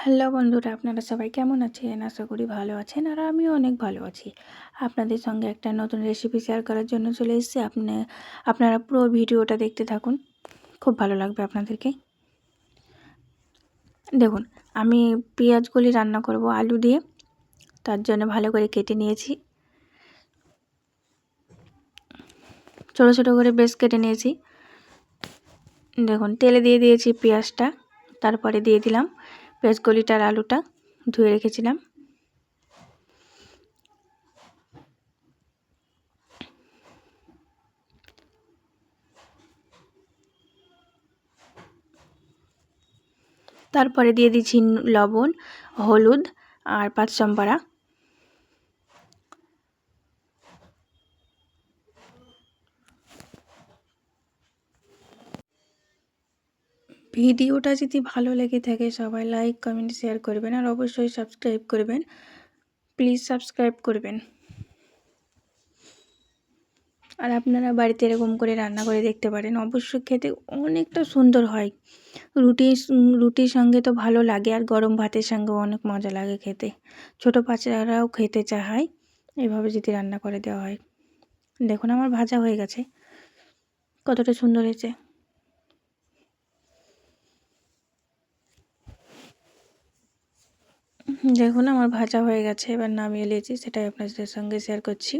Hello বন্ধুরা, আপনারা সবাই কেমন আছেন? আশা করি ভালো আছেন আর আমিও অনেক ভালো আছি। আপনাদের সঙ্গে একটা নতুন রেসিপি শেয়ার করার জন্য চলে এসেছি। আপনারা পুরো ভিডিওটা দেখতে থাকুন, খুব ভালো লাগবে আপনাদেরকে। দেখুন, আমি পেঁয়াজগুলি রান্না করব আলু দিয়ে, তার জন্য ভালো করে কেটে নিয়েছি। ছোটো ছোটো করে বেশ কেটে নিয়েছি। দেখুন, তেলে দিয়ে দিয়েছি পেঁয়াজটা, তারপরে দিয়ে দিলাম পেঁয়াজকলিটার আলুটা ধুয়ে রেখেছিলাম। তারপরে দিয়ে দিচ্ছি লবণ, হলুদ আর পাঁচফোড়ন। ভিডিওটা যদি ভালো লেগে থাকে সবাই লাইক, কমেন্ট, শেয়ার করবেন আর অবশ্যই সাবস্ক্রাইব করবেন। প্লিজ সাবস্ক্রাইব করবেন। আর আপনারা বাড়িতে এরকম করে রান্না করে দেখতে পারেন, অবশ্যই খেতে অনেকটা সুন্দর হয়। রুটির সঙ্গে তো ভালো লাগে, আর গরম ভাতের সঙ্গেও অনেক মজা লাগে খেতে। ছোটো বাচ্চারাও খেতে চায় এভাবে যদি রান্না করে দেওয়া হয়। দেখুন, আমার ভাজা হয়ে গেছে, কতটা সুন্দর হয়েছে। দেখুন, আমার ভাজা হয়ে গেছে, এবার নামিয়ে নিয়েছি, সেটাই আপনাদের সঙ্গে শেয়ার করছি।